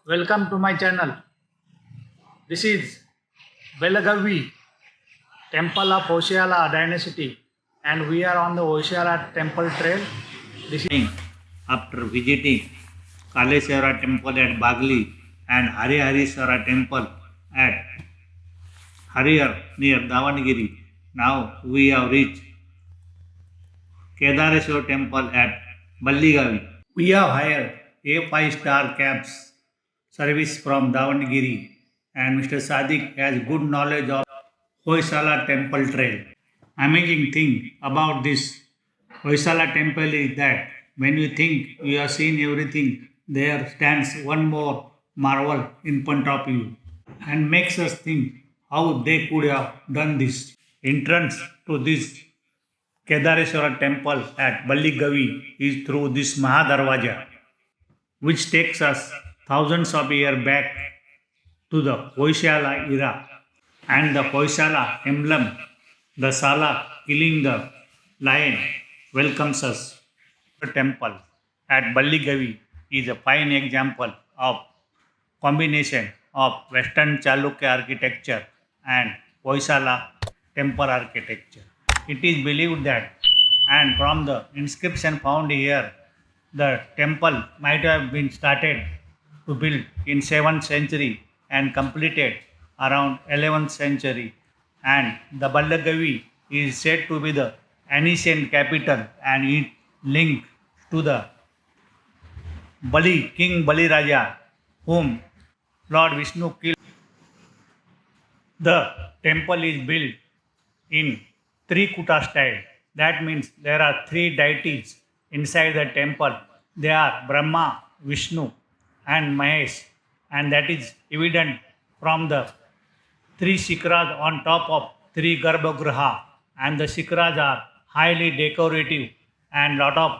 Welcome to my channel. This is Belagavi, Temple of Oshiala Dynasty, and we are on the Oshiala Temple Trail. This is After visiting Kaleswara temple at Bagli and Harihariswara temple at Harihar near Davangere, now we have reached Kedareshwar temple at Balligavi. We have hired a 5-star cabs service from Davangere and Mr. Sadiq has good knowledge of Hoysala temple trail. Amazing thing about this Hoysala temple is that when you think you have seen everything, there stands one more marvel in front of you and makes us think how they could have done this. Entrance to this Kedareshwara temple at Balligavi is through this Mahadarwaja, which takes us thousands of years back to the Hoysala era and the Hoysala emblem, the Sala killing the lion, welcomes us. The temple at Balligavi is a fine example of combination of Western Chalukya architecture and Hoysala temple architecture. It is believed that, and from the inscription found here, the temple might have been started to build in 7th century and completed around 11th century, and the Ballagavi is said to be the ancient capital and it linked to the King Bali Raja, whom Lord Vishnu killed. The temple is built in Trikuta style. That means there are three deities inside the temple. They are Brahma, Vishnu, and Mahesh, and that is evident from the three shikras on top of three garbhagriha, and the shikras are highly decorative and lot of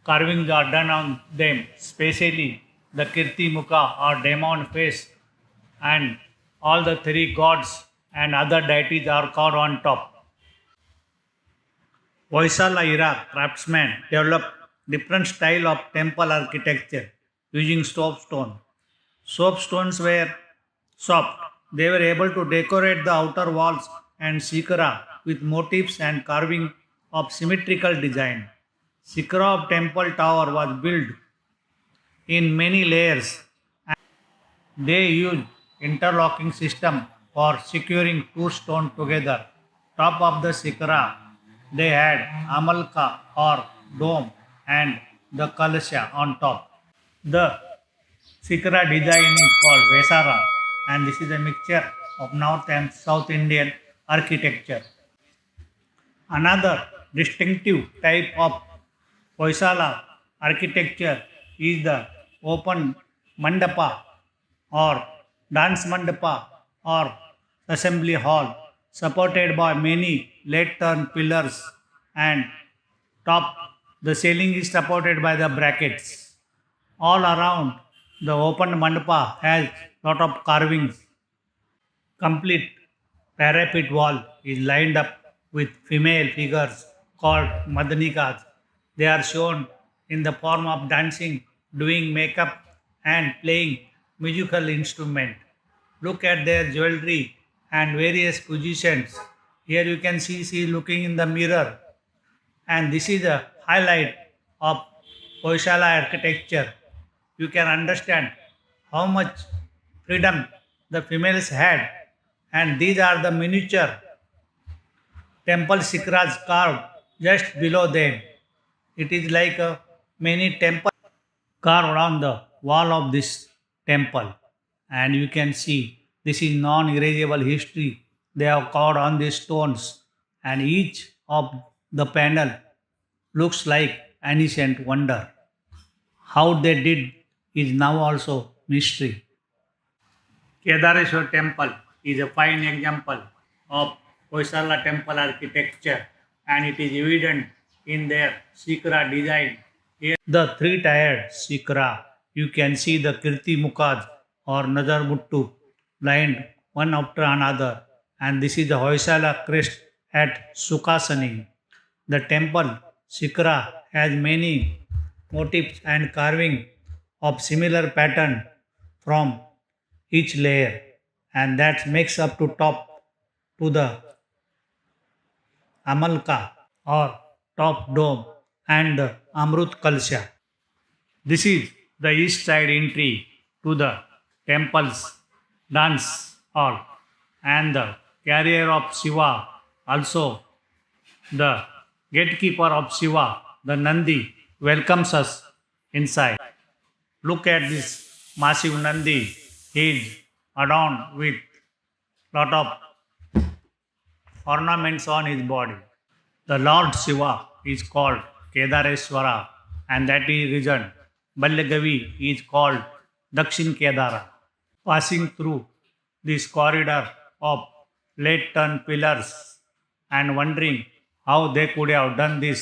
carvings are done on them, especially the Kirti Mukha or demon face, and all the three gods and other deities are carved on top. Hoysala era craftsmen developed different style of temple architecture using soapstone. Soapstones were soft. They were able to decorate the outer walls and shikara with motifs and carving of symmetrical design. Shikara of temple tower was built in many layers. They used interlocking system for securing two stones together. Top of the shikara, they had amalka or dome and the kalasha on top. The shikara design is called Vesara and this is a mixture of North and South Indian architecture. Another distinctive type of Hoysala architecture is the open mandapa or dance mandapa or assembly hall supported by many late turn pillars and top the ceiling is supported by the brackets. All around the open mandapa has lot of carvings. Complete parapet wall is lined up with female figures called madanikas. They are shown in the form of dancing, doing makeup, and playing musical instrument. Look at their jewelry and various positions. Here you can see she looking in the mirror, and this is a highlight of Hoysala architecture. You can understand how much freedom the females had, and these are the miniature temple shikras carved just below them. It is like a mini temple carved on the wall of this temple, and you can see this is non-erasable history. They have carved on these stones, and each of the panel looks like ancient wonder. How they did is now also mystery. Kedareshwar temple is a fine example of Hoysala temple architecture and it is evident in their Shikara design. Here, the three-tiered Shikara, you can see the Kirti Mukhas or Nazar Muttu lined one after another, and this is the Hoysala crest at Sukhasani. The temple Shikara has many motifs and carving of similar pattern from each layer, and that makes up to top to the Amalka or top dome and the Amrut Kalsha. This is the east side entry to the temple's dance hall and the carrier of Shiva, also the gatekeeper of Shiva, the Nandi, welcomes us inside. Look at this massive Nandi. He is adorned with lot of ornaments on his body. The Lord Shiva is called Kedareswara, and that is reason Ballagavi is called Dakshin Kedara. Passing through this corridor of late turn pillars and wondering how they could have done this,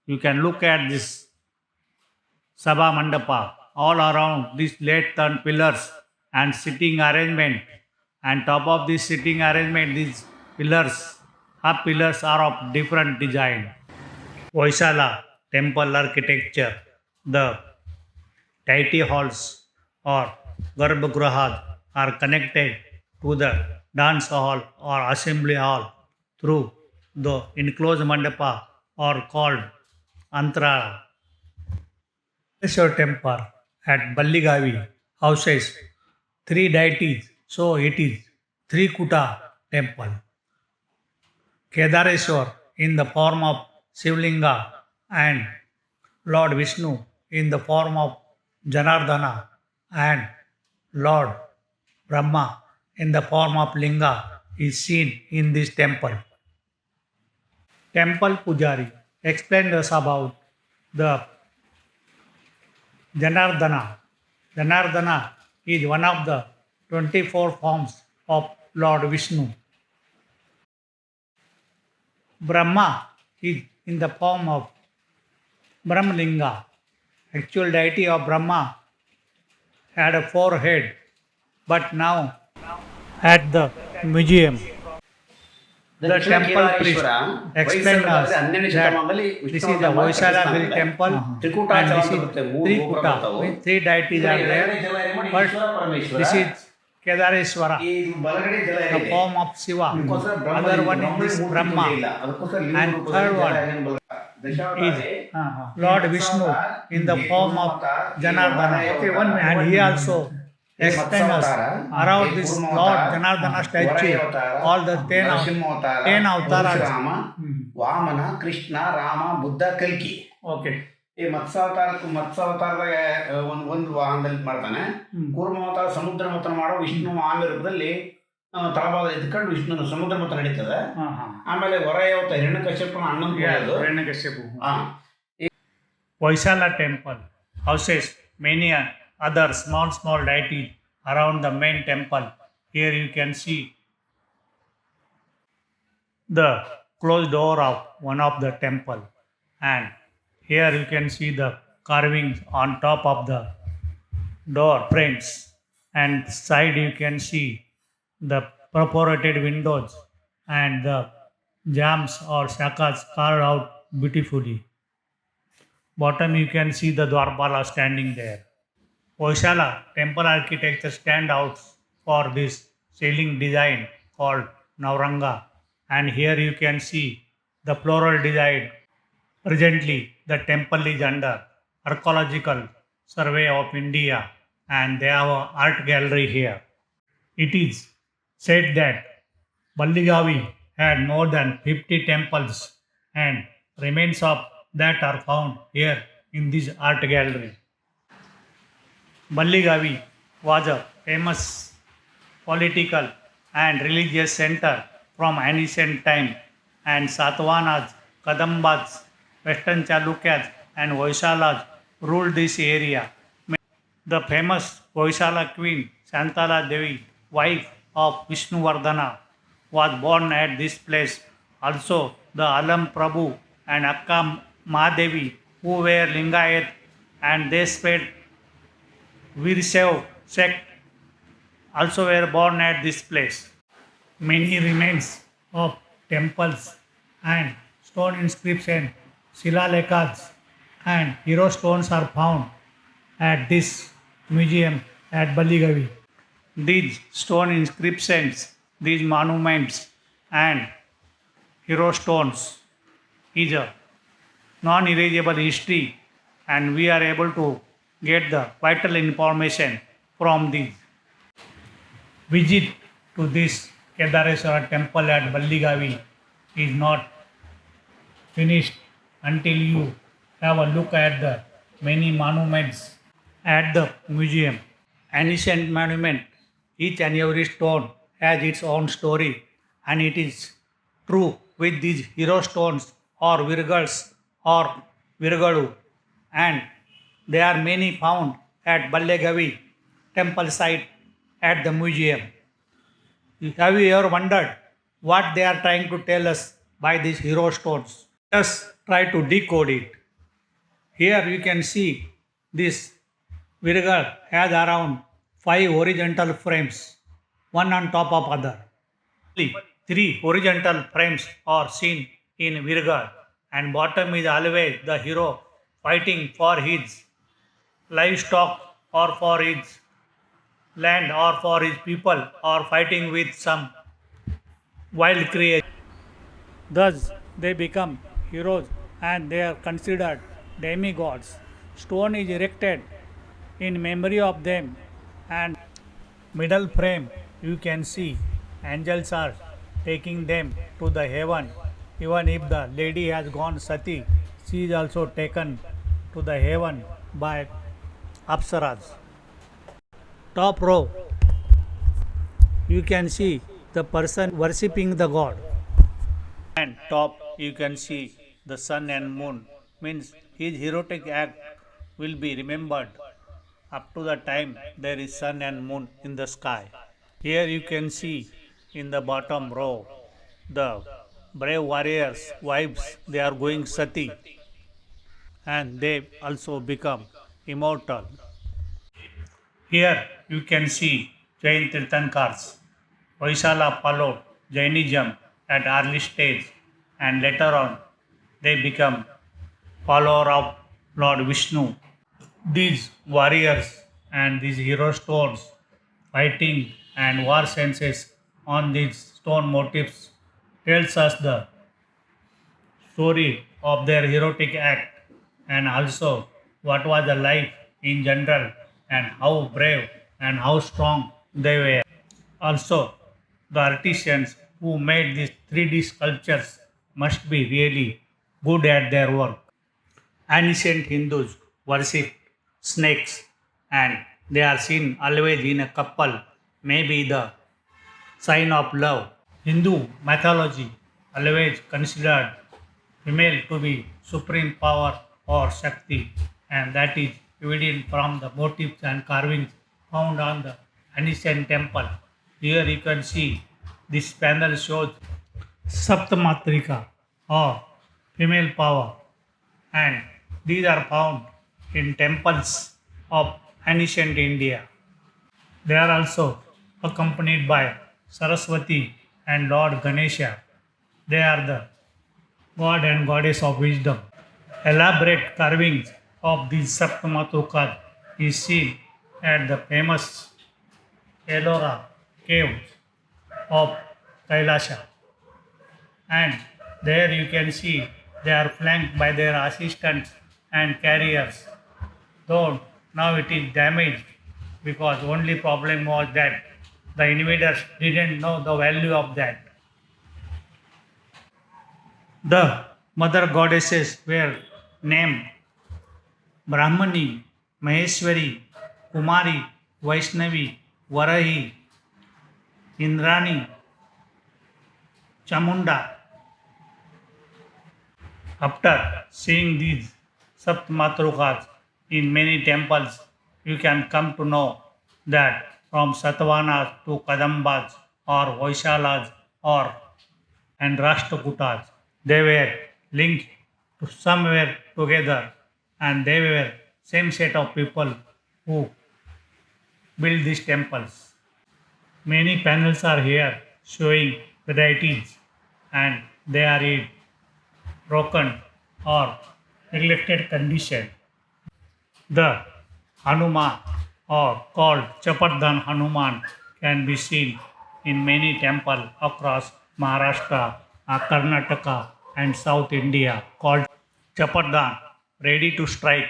you can look at this Sabha Mandapa all around these late turn pillars and sitting arrangement, and top of this sitting arrangement these pillars, half pillars are of different design. Vaisala temple architecture, the deity halls or Garbhagruhas are connected to the dance hall or assembly hall through the enclosed mandapa or called Antara. Your temple at Balligavi houses three deities, so it is Trikuta temple. Kedareswar in the form of Shivlinga and Lord Vishnu in the form of Janardana and Lord Brahma in the form of Linga is seen in this temple. Temple Pujari explained us about the Janardana. Janardana is one of the 24 forms of Lord Vishnu. Brahma is in the form of Brahmalinga. Actual deity of Brahma had a forehead, but now at the museum, the temple priest explained us that this is the Vaisala temple and this is Trikuta with three deities are there. First, this is Kedareswara, the form of Shiva. Other one is Brahma, and third one is Lord Vishnu in the form of Janardana, and he also extends us around this Lord Janardana statue all the 10 avatars. Vamana Krishna Rama Buddha ಕಲ್ಕಿ. Okay. ಈ ಮತ್ಸ್ಯಾವತಾರದಾಗ ಒಂದು ವಾಹನದಲ್ಲಿ ಮಾಡ್ತಾನೆ. ಕೂರ್ಮಾವತಾರ ಸಮುದ್ರ ಮಥನ ಮಾಡೋ ವಿಷ್ಣು ಆಮೆ ರೂಪದಲ್ಲಿ ತಳಭಾಗ ಎದ್ಕೊಂಡು ವಿಷ್ಣು ಸಮುದ್ರ ಮಥನ ನಡೀತದೆ. ಆಮೇಲೆ ಹೊರೆಯವತ ಹಿರಣ್ಯಕಶ್ಯಪನ ಅಣ್ಣನ Vaisala temple houses many other small deities around the main temple. Here you can see the closed door of one of the temple, and here you can see the carvings on top of the door frames, and side you can see the perforated windows and the jams or shakas carved out beautifully. Bottom you can see the Dwarpala standing there. Vaisala temple architecture stand out for this ceiling design called Navranga, and here you can see the floral design. Presently, the temple is under Archaeological Survey of India, and they have an art gallery here. It is said that Balligavi had more than 50 temples, and remains of that are found here in this art gallery. Balligavi was a famous political and religious center from ancient time, and Satavahanas, Kadambas, Western Chalukyas and Hoysalas ruled this area. The famous Hoysala queen Shantala Devi, wife of Vishnuvardhana, was born at this place. Also, the Alam Prabhu and Akka Mahadevi, who were Lingayat and they spread Virsev sect, also were born at this place. Many remains of temples and stone inscription, Shilalekhas and hero stones are found at this museum at Balligavi. These stone inscriptions, these monuments and hero stones is a non-erasable history, and we are able to get the vital information from these. Visit to this Kedareswara temple at Balligavi is not finished until you have a look at the many monuments at the museum. Ancient monument, each and every stone has its own story, and it is true with these hero stones or virgals or virgalu, and there are many found at Ballegavi temple site at the museum. Have you ever wondered what they are trying to tell us by these hero stones? Let us try to decode it. Here you can see this virgal has around 5 horizontal frames, one on top of other. Only 3 horizontal frames are seen in virgal, and bottom is always the hero fighting for his livestock or for his land or for his people or fighting with some wild creature. Thus, they become heroes and they are considered demigods. Stone is erected in memory of them, and middle frame you can see angels are taking them to the heaven. Even if the lady has gone sati, she is also taken to the heaven by apsaras. Top row you can see the person worshipping the god, and top you can see the sun and moon, means his heroic act will be remembered up to the time there is sun and moon in the sky. Here you can see in the bottom row the brave warriors wives, they are going sati and they also become immortal. Here you can see Jain Tirthankars. Vaisala followed Jainism at early stage, and later on they become follower of Lord Vishnu. These warriors and these hero stones fighting and war senses on these stone motifs tells us the story of their heroic act, and also what was the life in general and how brave and how strong they were. Also, the artisans who made these 3D sculptures must be really good at their work. Ancient Hindus worship snakes, and they are seen always in a couple, maybe the sign of love. Hindu mythology always considered female to be supreme power or Shakti, and that is evident from the motifs and carvings found on the ancient temple. Here you can see this panel shows Saptamatrika or female power, and these are found in temples of ancient India. They are also accompanied by Saraswati and Lord Ganesha. They are the god and goddess of wisdom. Elaborate carvings of these Saptamatrukas is seen at the famous Ellora cave of Kailasha. And there you can see they are flanked by their assistants and carriers. Though now it is damaged, because only problem was that the invaders didn't know the value of that. The mother goddesses were named Brahmani, Maheshwari, Kumari, Vaishnavi, Varahi, Indrani, Chamunda. After seeing these Saptamatrukas in many temples, you can come to know that from Satavahanas to Kadambas or Hoysalas or and Rashtrakutas, they were linked to somewhere together, and they were same set of people who built these temples. Many panels are here showing varieties, and they are in broken or neglected condition. The Hanuman or called Chapadhan Hanuman can be seen in many temples across Maharashtra, Karnataka and South India called Chapadhan, ready to strike.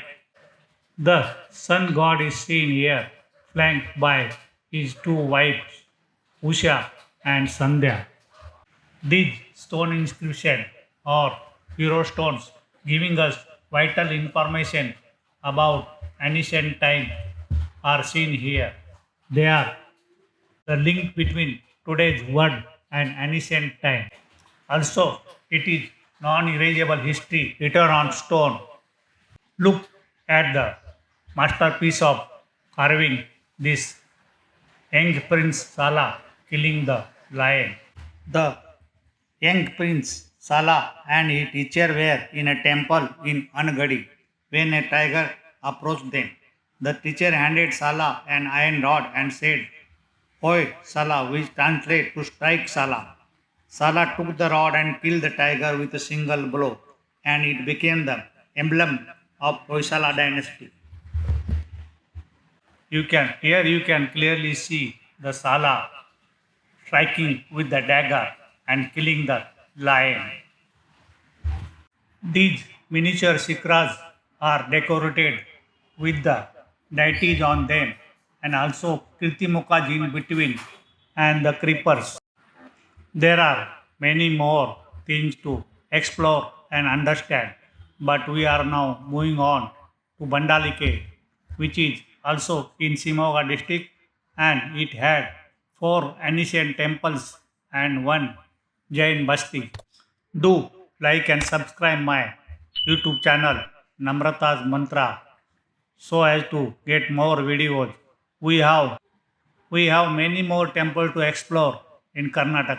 The sun god is seen here, flanked by his two wives, Usha and Sandhya. These stone inscriptions or hero stones giving us vital information about ancient time are seen here. They are the link between today's world and ancient time. Also, it is non-erasable history written on stone. Look at the masterpiece of carving this young Prince Sala killing the lion. The young Prince Sala and his teacher were in a temple in Angadi when a tiger approached them. The teacher handed Sala an iron rod and said, Oi Sala, which translates to strike Sala. Sala took the rod and killed the tiger with a single blow, and it became the emblem of Hoysala dynasty. Here you can clearly see the Sala striking with the dagger and killing the lion. These miniature shikras are decorated with the deities on them and also Kirtimukaji in between and the creepers. There are many more things to explore and understand, but we are now moving on to Bandalike, which is also in Simoga district, and it had 4 ancient temples and 1 Jain Basti. Do like and subscribe my YouTube channel Namrata's Mantra so as to get more videos. We have many more temples to explore in Karnataka.